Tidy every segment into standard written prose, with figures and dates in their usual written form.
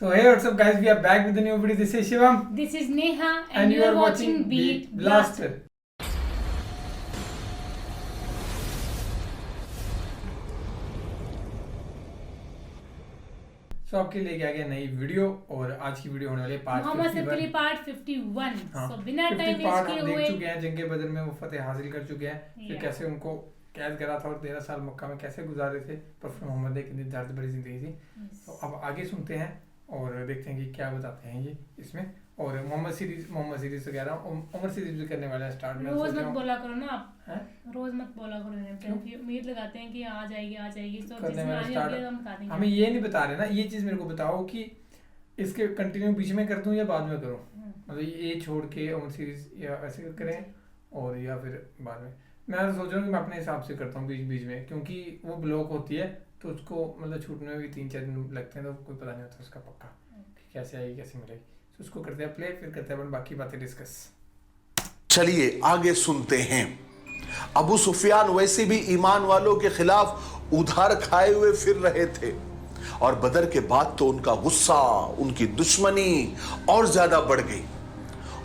So hey, what's up guys, we are back with a new video. This is Shivam. This is Neha And you are watching Beat Blaster. So आपके लिए क्या गया नई video, और आज की video होने वाली है पार्ट 51. पार्ट 51. हाँ, So बिना टाइम 50 वेस्ट पार्ट किए हम हुए देख चुके हैं. जंगे बदर में वो फतेह हासिल कर चुके हैं. फिर Yeah. कैसे उनको कैद करा था और 13 साल मक्का में कैसे गुजारे थे. प्रॉफेट मोहम्मद ने कितनी दर्द भरी जिंदगी थी. तो अब आगे सुनते हैं और देखते हैं कि क्या बताते हैं ये इसमें. और मोहम्मद सीरीज से कह रहा हूँ, उमर सीरीज भी करने वाला है स्टार्ट में. रोज मत बोला करो ना आप. हैं? रोज मत बोला करो, क्योंकि उम्मीद लगाते हैं कि आ जाएगी तो करने जिसमें वाला आने स्टार्ट. लगे हम बता देंगे. हमें ये नहीं बता रहे ना, ये चीज मेरे को बताओ कि इसके कंटिन्यू बीच में कर दूं या बाद में करूं. मतलब ये छोड़ के उमर सीरीज या ऐसे करें और या फिर बाद में. मैं सोच रहा हूँ कि मैं अपने हिसाब से करता हूँ बीच में, क्योंकि वो ब्लॉक होती है तो उसको मतलब छूटने में भी 3-4 दिन लगते हैं, तो कोई पता नहीं होता उसका पक्का कि कैसे आएगी कैसे मिलेगी. तो उसको करते हैं प्ले, फिर करते हैं बाकी बातें डिस्कस. चलिए आगे सुनते हैं. अबू सुफियान वैसे भी ईमान वालों के खिलाफ उधार खाए हुए फिर रहे थे, और बदर के बाद तो उनका गुस्सा, उनकी दुश्मनी और ज्यादा बढ़ गई.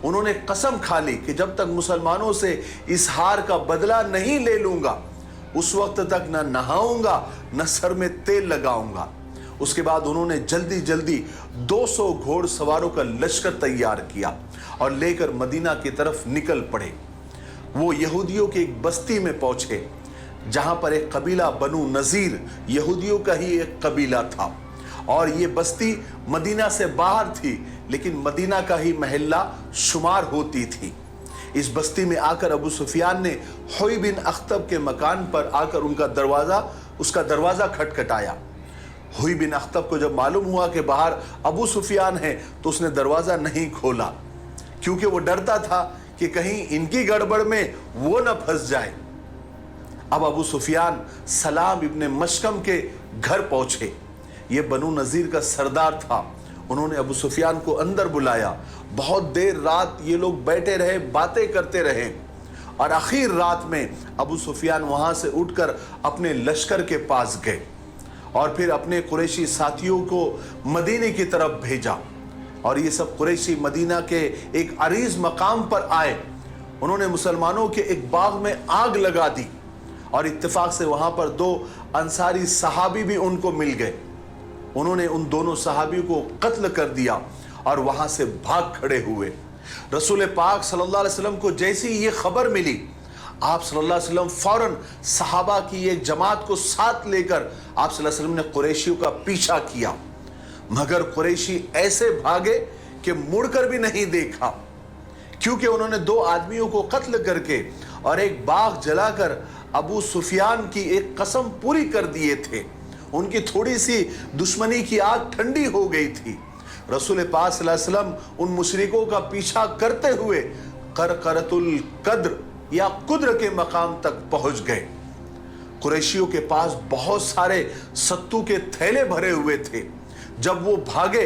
उन्होंने कसम खा ली कि जब तक मुसलमानों से इस हार का बदला नहीं ले लूंगा, उस वक्त तक न नहाऊंगा न सर में तेल लगाऊंगा. उसके बाद उन्होंने जल्दी जल्दी 200 घोड़सवारों का लश्कर तैयार किया और लेकर मदीना की तरफ निकल पड़े. वो यहूदियों की एक बस्ती में पहुंचे, जहां पर एक कबीला बनु नजीर यहूदियों का ही एक कबीला था, और ये बस्ती मदीना से बाहर थी, लेकिन मदीना का ही महल्ला शुमार होती थी. इस बस्ती में आकर अबू सुफियान ने हुई बिन अख्तब के मकान पर आकर उसका दरवाजा खटखटाया. हुई बिन अख्तब को जब मालूम हुआ कि बाहर अबू सुफियान है, तो उसने दरवाजा नहीं खोला, क्योंकि वो डरता था कि कहीं इनकी गड़बड़ में वो न फंस जाए. अब अबू सुफियान सलाम इब्ने मशकम के घर पहुंचे. ये बनु नजीर का सरदार था. उन्होंने अबू सुफियान को अंदर बुलाया. बहुत देर रात ये लोग बैठे रहे, बातें करते रहे, और आखिर रात में अबू सुफियान वहां से उठकर अपने लश्कर के पास गए और फिर अपने कुरैशी साथियों को मदीने की तरफ भेजा. और ये सब कुरैशी मदीना के एक अरीज मकाम पर आए. उन्होंने मुसलमानों के एक बाग में आग लगा दी, और इत्तेफाक से वहां पर 2 अंसारी सहाबी भी उनको मिल गए. उन्होंने उन दोनों सहाबी को कत्ल कर दिया और वहां से भाग खड़े हुए. रसूल पाक सल्लल्लाहु अलैहि वसल्लम को जैसी ये खबर मिली, आप सल्लल्लाहु अलैहि वसल्लम फौरन सहाबा की एक जमात को साथ लेकर आप सल्लल्लाहु अलैहि वसल्लम ने कुरैशियों का पीछा किया. मगर कुरैशी ऐसे भागे कि मुड़कर भी नहीं देखा, क्योंकि उन्होंने 2 आदमियों को कत्ल करके और एक बाग जलाकर अबू सुफियान की एक कसम पूरी कर दिए थे. उनकी थोड़ी सी दुश्मनी की आग ठंडी हो गई थी. रसूल पाक सल्लल्लाहु अलैहि वसल्लम उन मुशरिकों का पीछा करते हुए करकरतुल कद्र या कुद्र के मकाम तक पहुंच गए. कुरैशियों के पास बहुत सारे सत्तू के थैले भरे हुए थे. जब वो भागे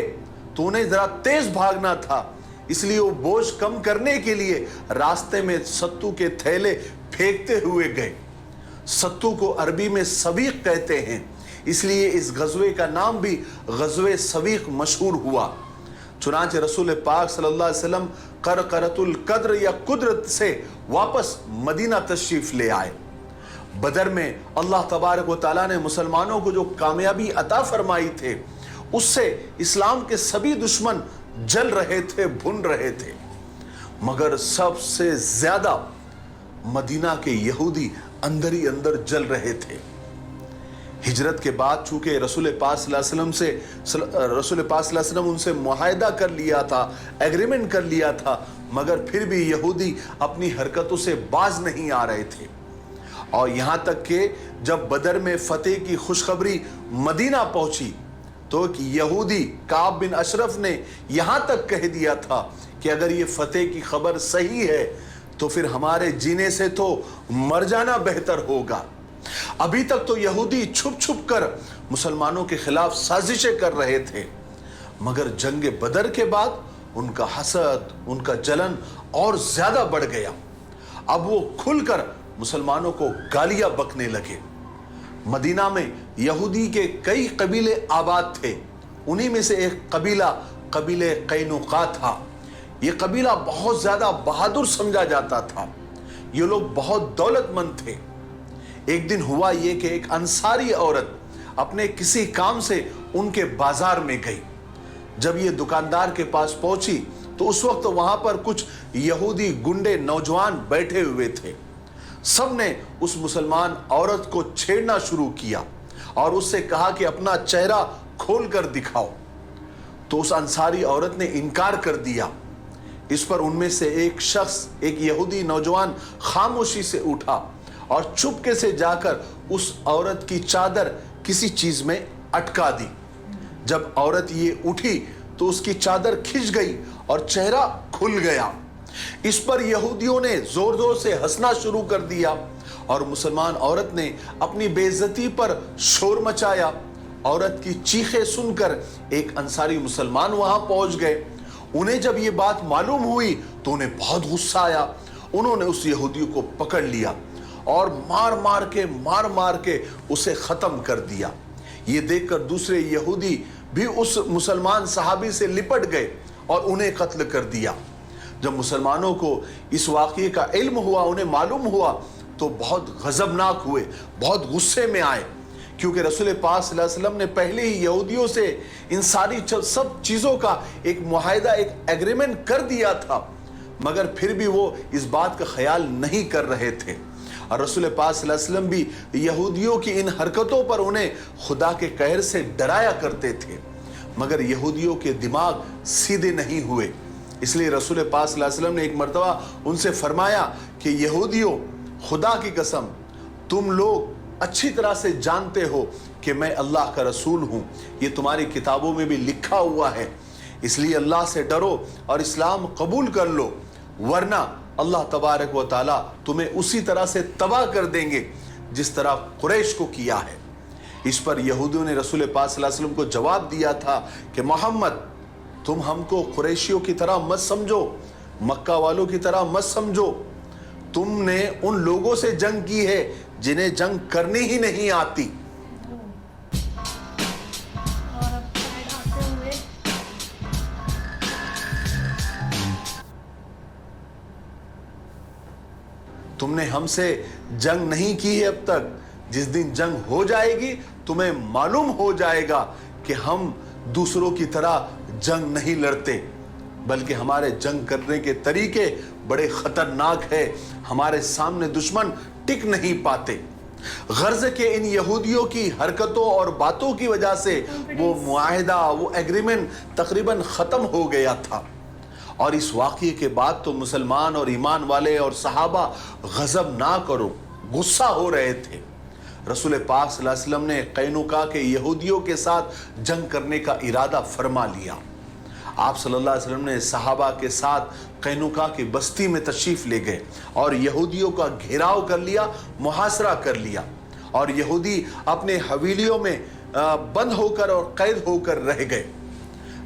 तो उन्हें जरा तेज भागना था, इसलिए वो बोझ कम करने के लिए रास्ते में सत्तू के थैले फेंकते हुए गए. सत्तू को अरबी में सवीक कहते हैं, इसलिए इस गज़वे का नाम भी गज़वे सवीक मशहूर हुआ. चुनांचे रसूल पाक सल्लल्लाहु अलैहि वसल्लम करकरतुल कद्र या कुदरत से वापस मदीना तशरीफ ले आए. बदर में अल्लाह तबारक व तआला ने मुसलमानों को जो कामयाबी अता फरमाई थे, उससे इस्लाम के सभी दुश्मन जल रहे थे, भुन रहे थे. मगर सबसे ज्यादा मदीना के यहूदी अंदर ही अंदर जल रहे थे. हिजरत के बाद चूंकि रसूल पाक सल्लल्लाहु अलैहि वसल्लम उनसे मुआहदा कर लिया था, एग्रीमेंट कर लिया था, मगर फिर भी यहूदी अपनी हरकतों से बाज नहीं आ रहे थे. और यहां तक कि जब बदर में फतेह की खुशखबरी मदीना पहुंची, तो एक यहूदी काब बिन अशरफ ने यहां तक कह दिया था कि अगर ये फतेह की खबर सही है, तो फिर हमारे जीने से तो मर जाना बेहतर होगा. अभी तक तो यहूदी छुप छुप कर मुसलमानों के खिलाफ साजिशें कर रहे थे, मगर जंग बदर के बाद उनका हसद, उनका जलन और ज्यादा बढ़ गया. अब वो खुलकर मुसलमानों को गालियां बकने लगे. मदीना में यहूदी के कई कबीले आबाद थे, انہی میں سے ایک قبیلہ قینوقا تھا۔ یہ قبیلہ بہت زیادہ بہادر سمجھا جاتا تھا، یہ لوگ بہت دولت مند تھے۔ ایک دن ہوا یہ کہ ایک انصاری عورت اپنے کسی کام سے ان کے بازار میں گئی۔ جب یہ دکاندار کے پاس پہنچی تو اس وقت وہاں پر کچھ یہودی گنڈے نوجوان بیٹھے ہوئے تھے۔ سب نے اس مسلمان عورت کو چھیڑنا شروع کیا اور اس سے کہا کہ اپنا چہرہ کھول کر دکھاؤ۔ تو اس انصاری عورت نے انکار کر دیا۔ اس پر ان میں سے ایک شخص، ایک یہودی نوجوان خاموشی سے اٹھا اور چپکے سے جا کر اس عورت کی چادر کسی چیز میں اٹکا دی۔ جب عورت یہ اٹھی تو اس کی چادر کھنچ گئی اور چہرہ کھل گیا۔ اس پر یہودیوں نے زور زور سے ہنسنا شروع کر دیا اور مسلمان عورت نے اپنی بے عزتی پر شور مچایا۔ عورت کی چیخیں سن کر ایک انصاری مسلمان وہاں پہنچ گئے۔ انہیں جب یہ بات معلوم ہوئی تو انہیں بہت غصہ آیا۔ انہوں نے اس یہودی کو پکڑ لیا اور مار مار کے اسے ختم کر دیا۔ یہ دیکھ کر دوسرے یہودی بھی اس مسلمان صحابی سے لپٹ گئے اور انہیں قتل کر دیا۔ جب مسلمانوں کو اس واقعے کا علم ہوا، انہیں معلوم ہوا، تو بہت غضبناک ہوئے، بہت غصے میں آئے، کیونکہ رسول پاک صلی اللہ علیہ وسلم نے پہلے ہی یہودیوں سے ان ساری سب چیزوں کا ایک معاہدہ، ایک ایگریمنٹ کر دیا تھا، مگر پھر بھی وہ اس بات کا خیال نہیں کر رہے تھے۔ اور رسول پاک صلی اللہ علیہ وسلم بھی یہودیوں کی ان حرکتوں پر انہیں خدا کے قہر سے ڈرایا کرتے تھے، مگر یہودیوں کے دماغ سیدھے نہیں ہوئے۔ اس لیے رسول پاک صلی اللہ علیہ وسلم نے ایک مرتبہ ان سے فرمایا کہ یہودیوں، خدا کی قسم تم لوگ اچھی طرح سے جانتے ہو کہ میں اللہ کا رسول ہوں، یہ تمہاری کتابوں میں بھی لکھا ہوا ہے، اس لیے اللہ سے ڈرو اور اسلام قبول کر لو، ورنہ اللہ تبارک و تعالیٰ تمہیں اسی طرح سے تباہ کر دیں گے جس طرح قریش کو کیا ہے۔ اس پر یہودیوں نے رسول پاک صلی اللہ علیہ وسلم کو جواب دیا تھا کہ محمد، تم ہم کو قریشیوں کی طرح مت سمجھو، مکہ والوں کی طرح مت سمجھو، تم نے ان لوگوں سے جنگ کی ہے جنہیں جنگ کرنی ہی نہیں آتی۔ اور اب سائڈ آتے ہوئے تم نے ہم سے جنگ نہیں کی ہے اب تک، جس دن جنگ ہو جائے گی تمہیں معلوم ہو جائے گا کہ ہم دوسروں کی طرح جنگ نہیں لڑتے، بلکہ ہمارے جنگ کرنے کے طریقے بڑے خطرناک ہیں، ہمارے سامنے دشمن ٹک نہیں پاتے۔ غرض کہ ان یہودیوں کی حرکتوں اور باتوں کی وجہ سے وہ معاہدہ، وہ ایگریمنٹ تقریباً ختم ہو گیا تھا۔ اور اس واقعے کے بعد تو مسلمان اور ایمان والے اور صحابہ غضبناک اور غصہ ہو رہے تھے۔ رسول پاک صلی اللہ علیہ وسلم نے قینوقا کے یہودیوں کے ساتھ جنگ کرنے کا ارادہ فرما لیا۔ آپ صلی اللہ علیہ وسلم نے صحابہ کے ساتھ قینوقا کی بستی میں تشریف لے گئے اور یہودیوں کا گھیراؤ کر لیا، محاصرہ کر لیا، اور یہودی اپنے حویلیوں میں بند ہو کر اور قید ہو کر رہ گئے۔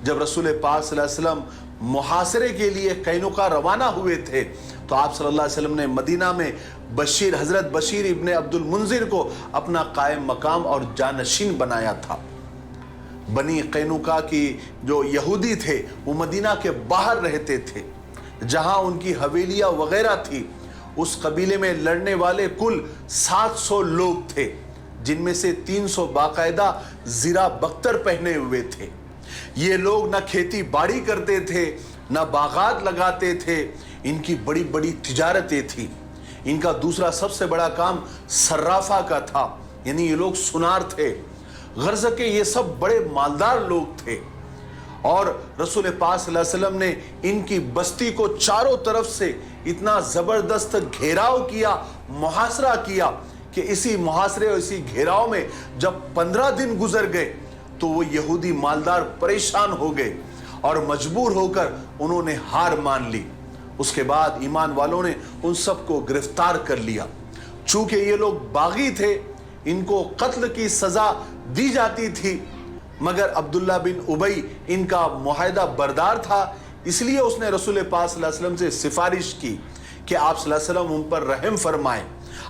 جب رسول پاک صلی اللہ علیہ وسلم محاصرے کے لیے قینوقا روانہ ہوئے تھے تو آپ صلی اللہ علیہ وسلم نے مدینہ میں حضرت بشیر ابن عبد المنذر کو اپنا قائم مقام اور جانشین بنایا تھا۔ بنی قینوقا کی جو یہودی تھے وہ مدینہ کے باہر رہتے تھے، جہاں ان کی حویلیاں وغیرہ تھی۔ اس قبیلے میں لڑنے والے کل 700 لوگ تھے، جن میں سے 300 باقاعدہ زرہ بختر پہنے ہوئے تھے۔ یہ لوگ نہ کھیتی باڑی کرتے تھے، نہ باغات لگاتے تھے، ان کی بڑی بڑی تجارتیں تھیں۔ ان کا دوسرا سب سے بڑا کام صرافہ کا تھا، یعنی یہ لوگ سنار تھے۔ غرض کہ یہ سب بڑے مالدار لوگ تھے، اور رسول پاک صلی اللہ علیہ وسلم نے ان کی بستی کو چاروں طرف سے اتنا زبردست گھیراؤ کیا، محاصرہ کیا کہ اسی محاصرے اور اسی گھیراؤ میں جب 15 دن گزر گئے تو وہ یہودی مالدار پریشان ہو گئے اور مجبور ہو کر انہوں نے ہار مان لی۔ اس کے بعد ایمان والوں نے ان سب کو گرفتار کر لیا۔ چونکہ یہ لوگ باغی تھے، ان کو قتل کی سزا دی جاتی تھی، مگر عبداللہ بن ابی ان کا معاہدہ بردار تھا، اس لیے اس نے رسول پاک صلی اللہ علیہ وسلم سے سفارش کی کہ آپ صلی اللہ علیہ وسلم ان پر رحم فرمائیں۔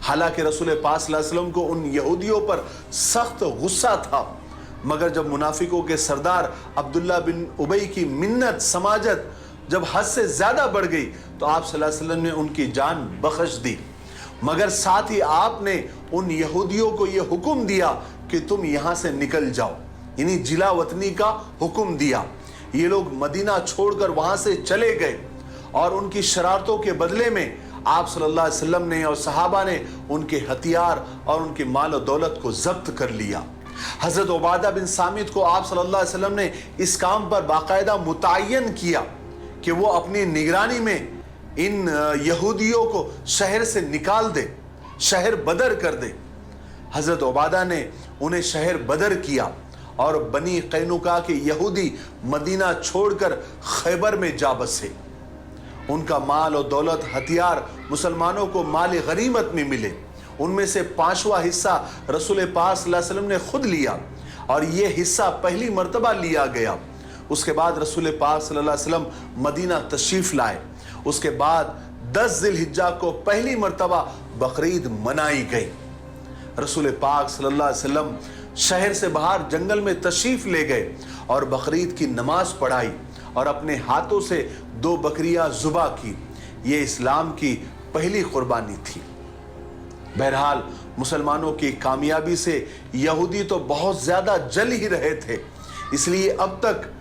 حالانکہ رسول پاک صلی اللہ علیہ وسلم کو ان یہودیوں پر سخت غصہ تھا۔ मगर जब मुनाफिकों के सरदार अब्दुल्ला बिन उबई की मिन्नत समाजत जब हद से ज्यादा बढ़ गई तो आप सल्लल्लाहु अलैहि वसल्लम ने उनकी जान बख्श दी, मगर साथ ही आपने उन यहूदियों को यह हुक्म दिया कि तुम यहां से निकल जाओ, यानी जिला वतनी का हुक्म दिया। ये लोग मदीना छोड़कर वहां से चले गए और उनकी शरारतों के बदले में आप सल्लल्लाहु अलैहि वसल्लम ने और सहाबा ने उनके हथियार और उनके माल और दौलत को जब्त कर लिया। हजरत उबादा बिन सामित को आप सल्लल्लाहु अलैहि वसल्लम ने इस काम पर बाकायदा मुतय्यन किया कि वो अपनी निगरानी में इन यहूदियों को शहर से निकाल दे, शहर बदर कर दे। हजरत उबादा ने उन्हें शहर बदर किया और बनी कैनुका के यहूदी मदीना छोड़कर खैबर में जा बसे। उनका माल और दौलत हथियार मुसलमानों को माल गनीमत में मिले। उनमें से 5वां हिस्सा रसूल पाक सल्लल्लाहु अलैहि वसल्लम ने खुद लिया और ये हिस्सा पहली मर्तबा लिया गया। उसके बाद रसूल पाक सल्लल्लाहु अलैहि वसल्लम मदीना तशरीफ लाए। उसके बाद 10 ज़िलहिज्जा को पहली मर्तबा बकरीद मनाई गई। रसूल पाक सल्लल्लाहु अलैहि वसल्लम शहर से बाहर जंगल में तशरीफ ले गए और बकरीद की नमाज पढ़ाई और अपने हाथों से 2 बकरियां ज़ुबा की। ये इस्लाम की पहली कुर्बानी थी। बहरहाल मुसलमानों की कामयाबी से यहूदी तो बहुत ज़्यादा जल ही रहे थे, इसलिए अब तक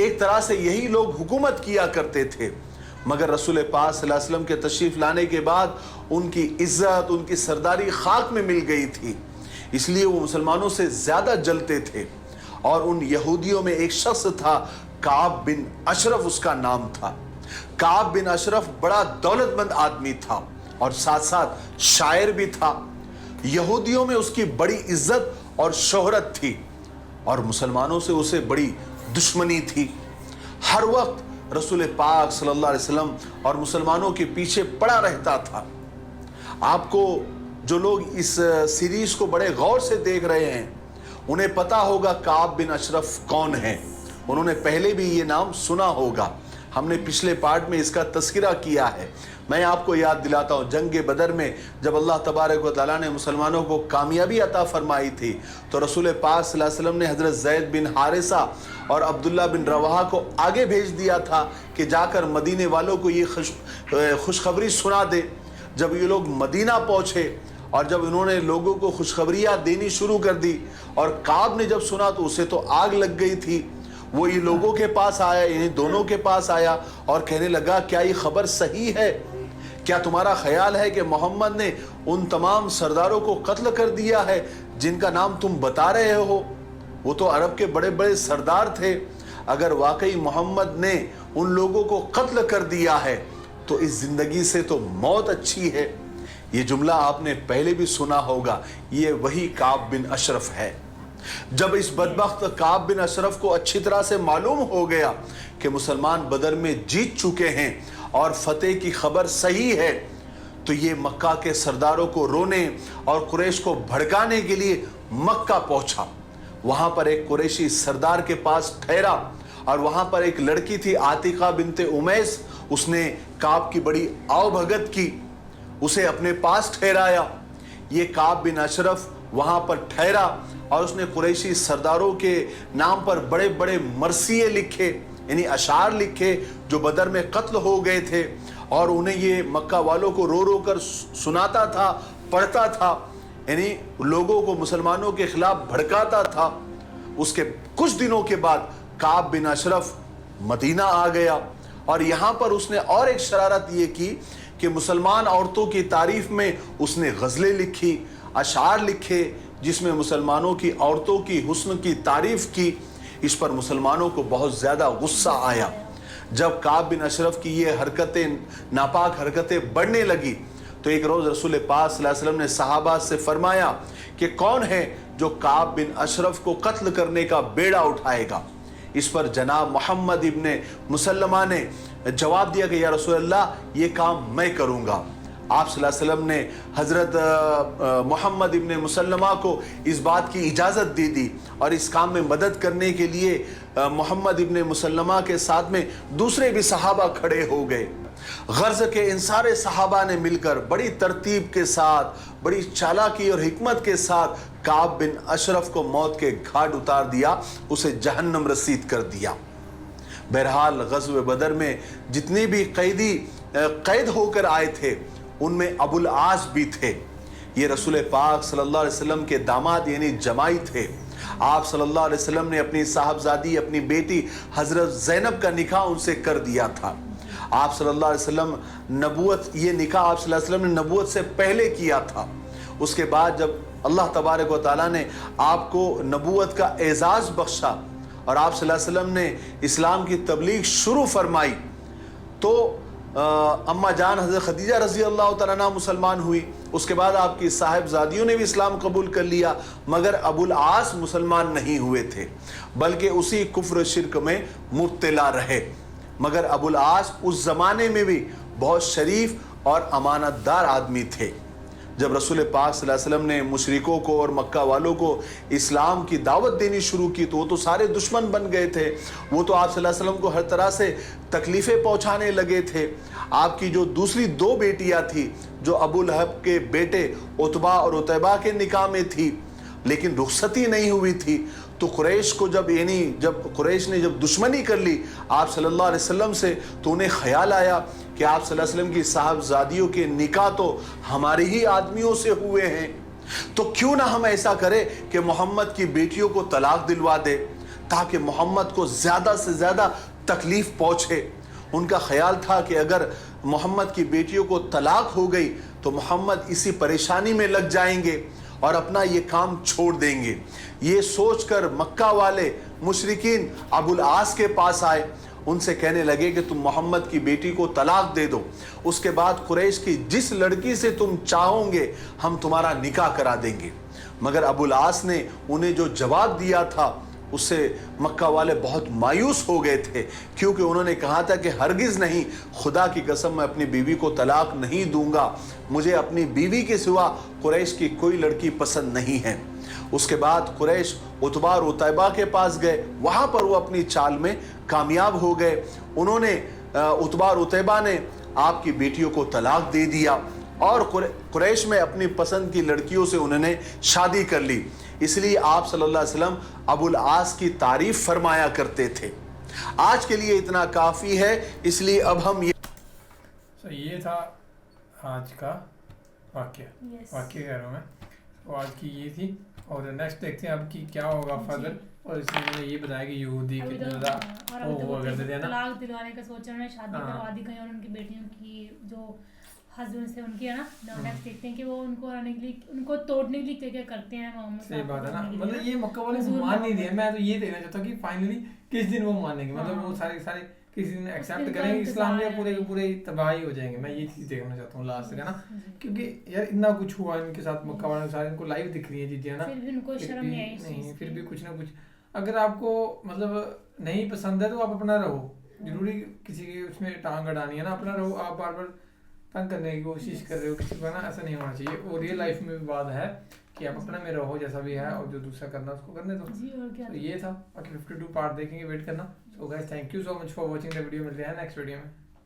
एक तरह से यही लोग हुकूमत किया करते थे, मगर रसूल पाक सल्लल्लाहु अलैहि वसल्लम के तशरीफ़ लाने के बाद उनकी इज़्ज़त, उनकी सरदारी खाक में मिल गई थी, इसलिए वो मुसलमानों से ज़्यादा जलते थे। और उन यहूदियों में एक शख्स था, काब बिन अशरफ उसका नाम था। काब बिन अशरफ बड़ा दौलतमंद आदमी था और साथ साथ शायर भी था। यहूदियों में उसकी बड़ी इज्जत और शोहरत थी और मुसलमानों से उसे बड़ी दुश्मनी थी। हर वक्त रसूल पाक सल्लल्लाहु अलैहि वसल्लम और मुसलमानों के पीछे पड़ा रहता था। आपको जो लोग इस सीरीज को बड़े गौर से देख रहे हैं उन्हें पता होगा काब बिन अशरफ कौन है। उन्होंने पहले भी ये नाम सुना होगा, हमने पिछले पार्ट में इसका तस्करा किया है। मैं आपको याद दिलाता हूँ, जंग बदर में जब अल्लाह तबारक व तआला ने मुसलमानों को कामयाबी अता फरमाई थी तो रसूल पाक सल्लल्लाहु अलैहि वसल्लम ने हज़रत ज़ैद बिन हारिसा और अब्दुल्ला बिन रवाहा को आगे भेज दिया था कि जाकर मदीने वालों को ये खुशखबरी सुना दे। जब ये लोग मदीना पहुँचे और जब इन्होंने लोगों को खुशखबरियाँ देनी शुरू कर दी और काब ने जब सुना तो उसे तो आग लग गई थी। वो ये लोगों के पास आया, इन्हें दोनों के पास आया और कहने लगा, क्या ये खबर सही है? क्या तुम्हारा ख्याल है कि मोहम्मद ने उन तमाम सरदारों को कत्ल कर दिया है जिनका नाम तुम बता रहे हो? वो तो अरब के बड़े बड़े सरदार थे। अगर वाकई मोहम्मद ने उन लोगों को कत्ल कर दिया है तो इस जिंदगी से तो मौत अच्छी है। ये जुमला आपने पहले भी सुना होगा, ये वही काब बिन अशरफ है। जब इस बदबख्त काब बिन अशरफ को अच्छी तरह से मालूम हो गया कि मुसलमान बदर में जीत चुके हैं और फतेह की खबर सही है, तो ये मक्का के सरदारों को रोने और कुरैश को भड़काने के लिए मक्का पहुंचा। वहां पर एक कुरैशी सरदार के पास ठहरा और वहां पर एक लड़की थी आतिका बिनते उमैस, उसने काब की बड़ी आवभगत की, उसे अपने पास ठहराया। ये काब बिन अशरफ वहां पर ठहरा और उसने कुरैशी सरदारों के नाम पर बड़े बड़े मरसिए लिखे, यानी अशार लिखे जो बदर में कत्ल हो गए थे, और उन्हें ये मक्का वालों को रो रो कर सुनाता था, पढ़ता था, यानी लोगों को मुसलमानों के खिलाफ भड़काता था। उसके कुछ दिनों के बाद काब बिन अशरफ मदीना आ गया और यहाँ पर उसने और एक शरारत ये की कि मुसलमान औरतों की तारीफ में उसने गज़लें लिखी, अशार लिखे जिसमें मुसलमानों की औरतों की हुस्न की तारीफ की। इस पर मुसलमानों को बहुत ज़्यादा गुस्सा आया। जब काब बिन अशरफ की ये हरकतें, नापाक हरकतें बढ़ने लगी तो एक रोज़ रसूल पाक सल्लल्लाहु अलैहि वसल्लम ने सहाबा से फरमाया कि कौन है जो काब बिन अशरफ को कत्ल करने का बेड़ा उठाएगा। इस पर जनाब मोहम्मद इब्ने मुसल्लमा ने जवाब दिया कि या रसूल अल्लाह, ये काम मैं करूँगा। आप सल्लल्लाहु अलैहि वसल्लम ने हज़रत मोहम्मद इब्ने मुसल्लमा को इस बात की इजाज़त दे दी और इस काम में मदद करने के लिए मोहम्मद इब्ने मुसल्लमा के साथ में दूसरे भी सहाबा खड़े हो गए। غرض کے ان سارے صحابہ نے مل کر بڑی ترتیب کے ساتھ, بڑی چالاکی اور حکمت کے ساتھ کعب بن اشرف کو موت کے گھاٹ اتار دیا, اسے جہنم رسید کر دیا. بہرحال غزوہ بدر میں جتنے بھی قیدی قید ہو کر آئے تھے ان میں ابو العاص بھی تھے. یہ رسول پاک صلی اللہ علیہ وسلم کے داماد یعنی جمائی تھے. آپ صلی اللہ علیہ وسلم نے اپنی صاحبزادی اپنی بیٹی حضرت زینب کا نکاح ان سے کر دیا تھا. آپ صلی اللہ علیہ وسلم یہ نکاح آپ صلی اللہ علیہ وسلم نے نبوت سے پہلے کیا تھا. اس کے بعد جب اللہ تبارک و تعالیٰ نے آپ کو نبوت کا اعزاز بخشا اور آپ صلی اللہ علیہ وسلم نے اسلام کی تبلیغ شروع فرمائی تو اماں جان حضرت خدیجہ رضی اللہ تعالیٰ عنہ مسلمان ہوئی. اس کے بعد آپ کی صاحبزادیوں نے بھی اسلام قبول کر لیا, مگر ابو العاص مسلمان نہیں ہوئے تھے بلکہ اسی کفر شرک میں مبتلا رہے. مگر ابو العاص اس زمانے میں بھی بہت شریف اور امانت دار آدمی تھے. جب رسول پاک صلی اللہ علیہ وسلم نے مشرکوں کو اور مکہ والوں کو اسلام کی دعوت دینی شروع کی تو وہ تو سارے دشمن بن گئے تھے. وہ تو آپ صلی اللہ علیہ وسلم کو ہر طرح سے تکلیفیں پہنچانے لگے تھے. آپ کی جو دوسری 2 بیٹیاں تھی جو ابو لہب کے بیٹے عتبہ اور عتیبہ کے نکاح میں تھی لیکن رخصتی نہیں ہوئی تھی, تو قریش کو جب قریش نے جب دشمنی کر لی آپ صلی اللہ علیہ وسلم سے تو انہیں خیال آیا کہ آپ صلی اللہ علیہ وسلم کی صاحبزادیوں کے نکاح تو ہماری ہی آدمیوں سے ہوئے ہیں, تو کیوں نہ ہم ایسا کرے کہ محمد کی بیٹیوں کو طلاق دلوا دے تاکہ محمد کو زیادہ سے زیادہ تکلیف پہنچے. ان کا خیال تھا کہ اگر محمد کی بیٹیوں کو طلاق ہو گئی تو محمد اسی پریشانی میں لگ جائیں گے اور اپنا یہ کام چھوڑ دیں گے. یہ سوچ کر مکہ والے مشرکین ابو العاص کے پاس آئے, ان سے کہنے لگے کہ تم محمد کی بیٹی کو طلاق دے دو, اس کے بعد قریش کی جس لڑکی سے تم چاہو گے ہم تمہارا نکاح کرا دیں گے. مگر ابو العاص نے انہیں جو جواب دیا تھا اس سے مکہ والے بہت مایوس ہو گئے تھے, کیونکہ انہوں نے کہا تھا کہ ہرگز نہیں, خدا کی قسم میں اپنی بیوی کو طلاق نہیں دوں گا, مجھے اپنی بیوی کے سوا قریش کی کوئی لڑکی پسند نہیں ہے. اس کے بعد قریش عتبہ اور عتیبہ کے پاس گئے, وہاں پر وہ اپنی چال میں کامیاب ہو گئے. انہوں نے عتبہ اور عتیبہ نے آپ کی بیٹیوں کو طلاق دے دیا اور قریش میں اپنی پسند کی لڑکیوں سے انہوں نے شادی کر لی. اس لیے آپ صلی اللہ علیہ وسلم ابو العاص کی تعریف فرمایا کرتے تھے. آج کے لیے اتنا کافی ہے, اس لیے اب ہم یہ تھا آج کا واقعہ کہہ رہا ہوں میں, تو آج کی یہ تھی. اور نیکسٹ دیکھتے ہیں اب کی کیا ہوگا فضل. اور اس میں نے یہ بتایا کہ یہودی کتنے زیادہ وہ ہوا کرتے تھے نا, طلاق دلوانے کا سوچ رہے ہیں, شادی کروا دی گئی اور ان کی بیٹیوں کی جو ہسبینڈ سے ان کی ہے نا, نیکسٹ دیکھتے ہیں کہ وہ ان کو آنے کے لیے ان کو توڑنے کے لیے کیا کیا کرتے ہیں. صحیح بات ہے نا, مطلب یہ مکہ والے مان نہیں دیا. میں تو یہ دیکھنا چاہتا ہوں کہ فائنلی کس دن وہ مانیں گے, مطلب وہ سارے کسی دن ایکسیپٹ کریں گے اسلام یا پورے کے پورے تباہی ہو جائیں گے. میں یہ چیز دیکھنا چاہتا ہوں لاسٹ کا نا, کیونکہ یار اتنا کچھ ہوا ان کے ساتھ مکہ والوں کے ساتھ, ان کو لائیو دکھ رہی ہے چیزیں نا, پھر بھی کچھ نہ کچھ. اگر آپ کو مطلب نہیں پسند ہے تو آپ اپنا رہو, ضروری کسی کی اس میں ٹانگ اڑانی ہے نا, اپنا رہو. آپ بار بار تنگ کرنے کی کوشش کر رہے ہو کسی کو نا, ایسا نہیں ہونا چاہیے. اور ریئل لائف میں بھی بات ہے کہ آپ اپنا میں رہو جیسا بھی ہے, اور جو دوسرا کرنا اس کو کرنے دو. تو یہ تھا, باقی 52 پارٹ دیکھیں گے, ویٹ کرنا. So guys thank you so much for watching the video. ملتے ہیں نیکسٹ ویڈیو میں.